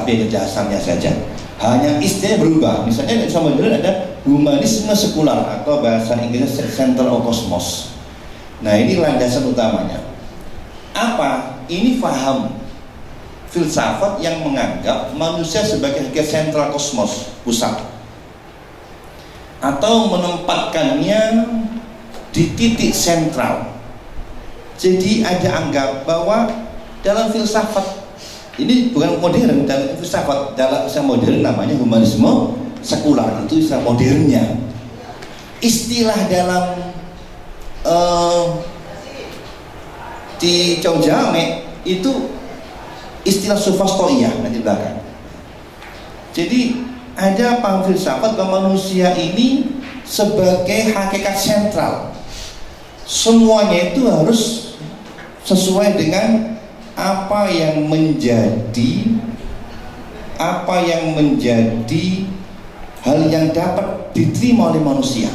tapi ada dasarnya saja. Hanya istilahnya berubah. Misalnya bisa modern ada humanisme sekular atau bahasa Inggrisnya center of cosmos. Nah ini landasan utamanya. Apa? Ini faham filsafat yang menganggap manusia sebagai sentral kosmos, pusat, atau menempatkannya di titik sentral. Jadi ada anggap bahwa dalam filsafat ini bukan modern, dalam filsafat dalam istilah modern namanya humanisme sekular, itu istilah modernnya. Istilah dalam di Caujame itu istilah sofastoia nanti belakang. Jadi ada paham filsafat bahwa manusia ini sebagai hakikat sentral. Semuanya itu harus sesuai dengan apa yang menjadi hal yang dapat diterima oleh manusia.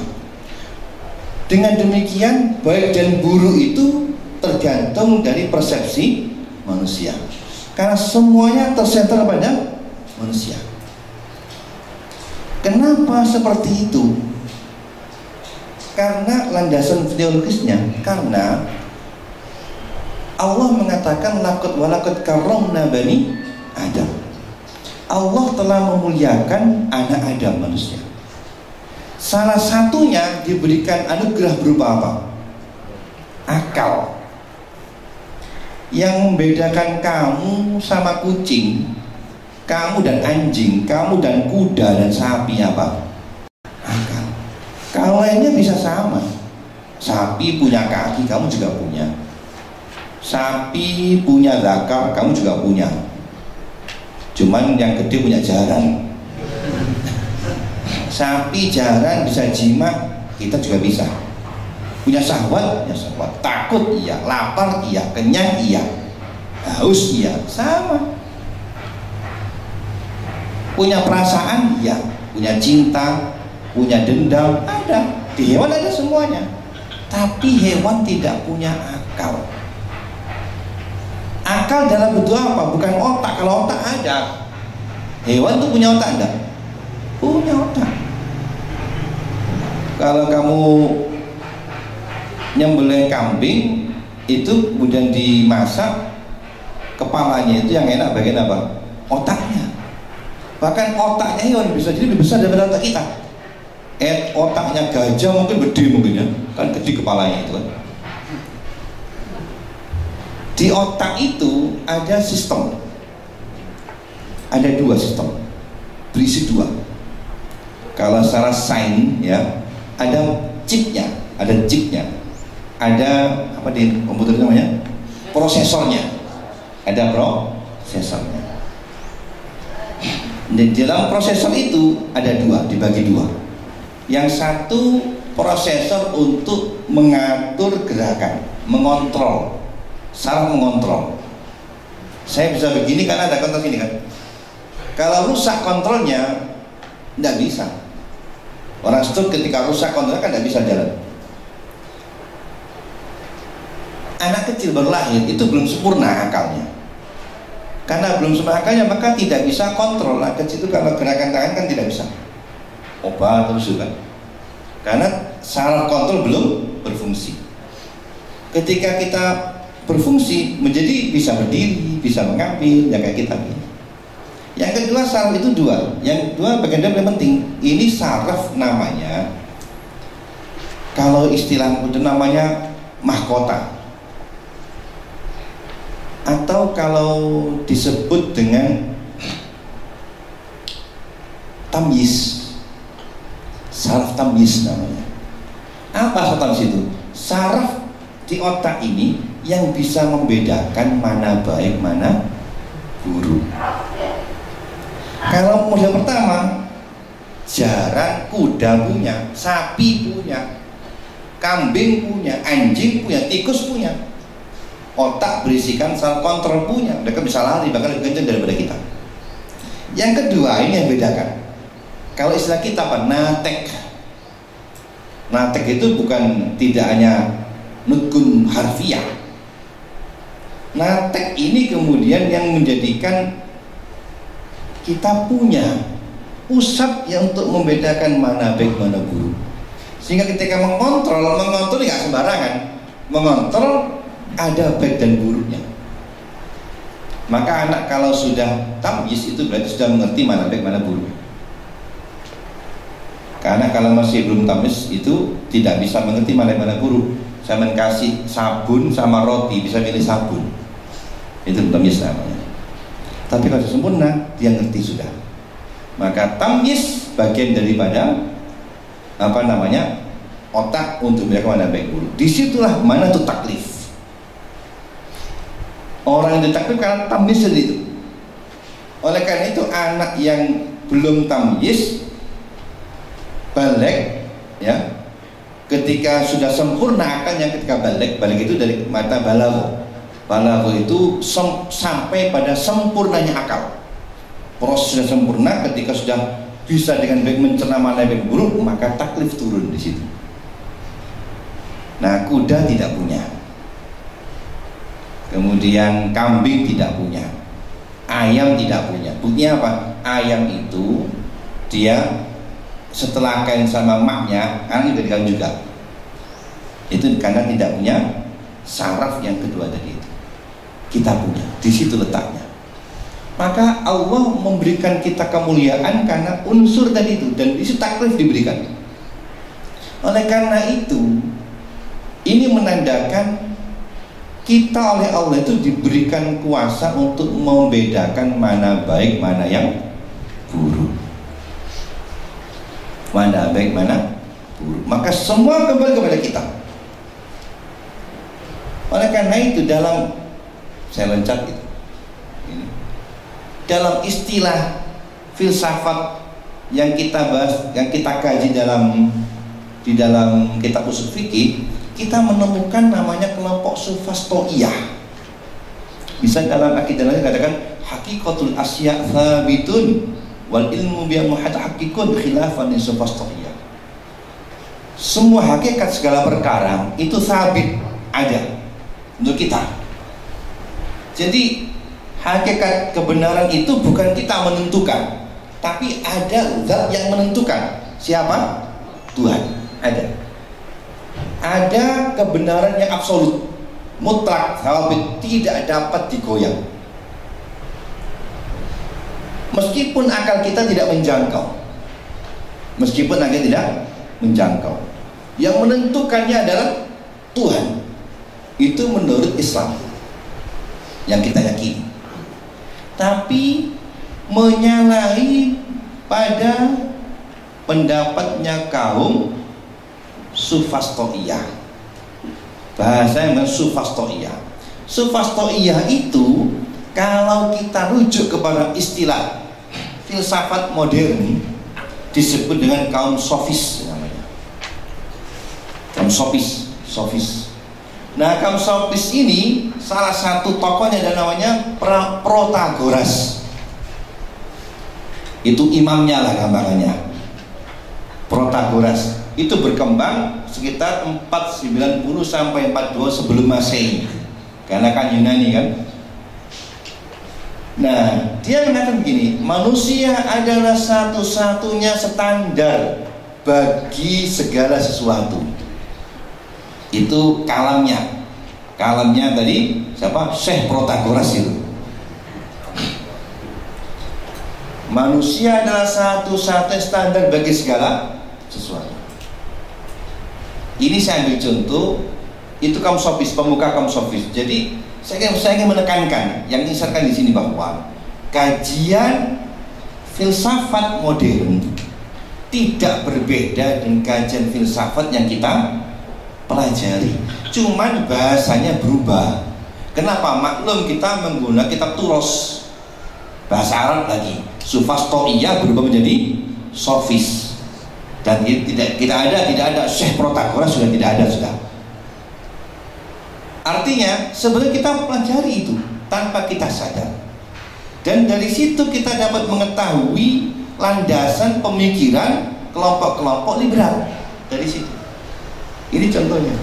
Dengan demikian baik dan buruk itu tergantung dari persepsi manusia. Karena semuanya tersentral pada manusia. Kenapa seperti itu? Karena landasan teologisnya, karena Allah mengatakan laqad walaqad karramna bani Adam. Allah telah memuliakan anak Adam, manusia. Salah satunya diberikan anugerah berupa apa? Akal. Yang membedakan kamu sama kucing, kamu dan anjing, kamu dan kuda dan sapi apa? Akal. Kalau lainnya bisa sama. Sapi punya kaki, kamu juga punya. Sapi punya zakar, kamu juga punya. Cuman yang gede punya jaran. Sapi jaran bisa jima, kita juga bisa. Punya syahwat, ya syahwat. Takut iya, lapar iya, kenyang iya, haus iya, sama. Punya perasaan iya, punya cinta, punya dendam, ada. Di hewan ada semuanya. Tapi hewan tidak punya akal. Akal dalam bentuk apa? Bukan otak. Kalau otak ada. Hewan tuh punya otak enggak? Punya otak. Kalau kamu nyembelih kambing itu kemudian dimasak, kepalanya itu yang enak bagian apa? Otaknya. Bahkan otaknya hewan bisa jadi lebih besar daripada otak kita. Otaknya gajah mungkin gede mungkin ya, kan gede kepalanya itu kan. Di otak itu ada sistem, ada dua sistem, berisi dua. Kalau secara sains ya, ada chipnya, ada apa di komputer namanya? Prosesornya, ada prosesornya. Di dalam prosesor itu ada dua, dibagi dua. Yang satu prosesor untuk mengatur gerakan, mengontrol. Salah mengontrol. Saya bisa begini karena ada kontrol ini kan. Kalau rusak kontrolnya, tidak bisa. Orang stroke ketika rusak kontrolnya kan tidak bisa jalan. Anak kecil baru lahir itu belum sempurna akalnya. Karena belum sempurna akalnya maka tidak bisa kontrol. Anak kecil itu kalau gerakan tangan kan tidak bisa. Obat terus kan. Karena salah kontrol belum berfungsi. Ketika kita berfungsi menjadi bisa berdiri, bisa mengambil, ya kayak kita. Yang kedua saraf itu dua. Yang kedua bagian yang penting. Ini saraf namanya, kalau istilah itu namanya mahkota, atau kalau disebut dengan tamyiz, saraf tamyiz namanya. Apa saraf tamyiz itu? Saraf di otak ini yang bisa membedakan mana baik mana buruk. Kalau model pertama, jaran kuda punya, sapi punya, kambing punya, anjing punya, tikus punya. Otak berisikan saraf kontrol punya, mereka bisa lari bahkan lebih kencang daripada kita. Yang kedua ini yang bedakan. Kalau istilah kita apa? Natek. Natek itu bukan tidak hanya nutgun harfiah. Natek ini kemudian yang menjadikan kita punya pusat yang untuk membedakan mana baik mana buruk. Sehingga ketika mengontrol nggak sembarangan. Mengontrol ada baik dan buruknya. Maka anak kalau sudah tamyiz itu berarti sudah mengerti mana baik mana buruk. Karena kalau masih belum tamyiz itu tidak bisa mengerti mana mana buruk. Saya kasih sabun sama roti bisa milih sabun. Itu tamyiz namanya. Tapi kalau sudah sempurna dia ngerti sudah. Maka tamyiz bagian daripada otak untuk membedakan mana baik buruk. Disitulah mana itu taklif. Orang yang ditaklif karena tamyiz itu. Oleh karena itu anak yang belum tamyiz balik ya, ketika sudah sempurna akalnya ketika balik itu dari mata balagh itu sampai pada sempurnanya akal. Proses sudah sempurna ketika sudah bisa dengan baik mencerna mana baik buruk, maka taklif turun di situ. Nah, kuda tidak punya, kemudian kambing tidak punya, ayam tidak punya. Buktinya apa? Ayam itu dia setelah kawin sama maknya, anak juga dikawin juga. Itu karena tidak punya saraf yang kedua tadi itu. Kita punya, di situ letaknya. Maka Allah memberikan kita kemuliaan karena unsur tadi itu, dan itu taklif diberikan. Oleh karena itu, ini menandakan kita oleh Allah itu diberikan kuasa untuk membedakan mana baik mana yang buruk. Mana baik mana buruk. Maka semua kembali kepada kita. Oleh karena itu dalam saya loncat itu. Dalam istilah filsafat yang kita bahas, yang kita kaji di dalam kitab usul fikih, kita menemukan namanya kelompok sufastoiyah. Bisa dalam akidahnya katakan hakikatul asya tsabitun wal ilmu bi muhaqqiqun khilafan sufastoiyah. Semua hakikat segala perkara itu sabit ada untuk kita. Jadi hakikat kebenaran itu bukan kita menentukan, tapi ada zat yang menentukan. Siapa? Tuhan. Ada kebenaran yang absolut, mutlak, sabit, tidak dapat digoyang. Meskipun akal kita tidak menjangkau, yang menentukannya adalah Tuhan. Itu menurut Islam yang kita yakini. Tapi menyalahi pada pendapatnya kaum sufastoiyah. Bahasanya sufastoiyah. Sufastoiyah itu kalau kita rujuk kepada istilah filsafat modern disebut dengan kaum sofis namanya. Kaum sofis. Nah, kaum sofis ini salah satu tokohnya adalah namanya Protagoras. Itu imamnya lah gambarannya. Protagoras itu berkembang sekitar 490 sampai 42 sebelum Masehi. Karena kan Yunani kan. Nah, dia mengatakan begini, manusia adalah satu-satunya standar bagi segala sesuatu. Itu kalamnya tadi siapa? Syekh Protagoras itu. Manusia adalah satu-satunya standar bagi segala sesuatu. Ini saya ambil contoh, itu kaum sofis, pemuka kaum sofis. Jadi saya ingin menekankan yang diingatkan di sini bahwa kajian filsafat modern tidak berbeda dengan kajian filsafat yang kita pelajari, cuman bahasanya berubah. Kenapa? Maklum kita menggunakan kitab Turos, bahasa Arab lagi. Sufastoiyah berubah menjadi sofis, dan tidak ada Syekh Protagoras sudah tidak ada sudah. Artinya sebenarnya kita pelajari itu tanpa kita sadar, dan dari situ kita dapat mengetahui landasan pemikiran kelompok-kelompok liberal dari situ. Ini contohnya.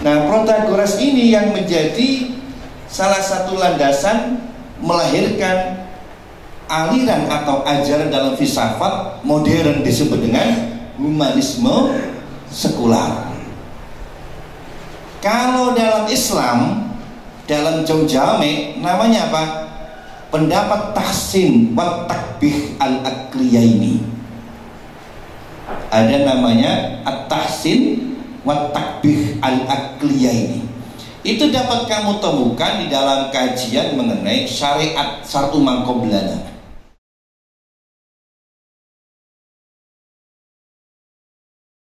Nah, Protagoras ini yang menjadi salah satu landasan melahirkan aliran atau ajaran dalam filsafat modern disebut dengan humanisme sekular. Kalau dalam Islam, dalam Jauh-Jame namanya apa? Pendapat tahsin wa takbih al-aqliyaini. Ada namanya at-tahsin wa takbih al-aqliyaini. Itu dapat kamu temukan di dalam kajian mengenai syariat syar'u man qablana.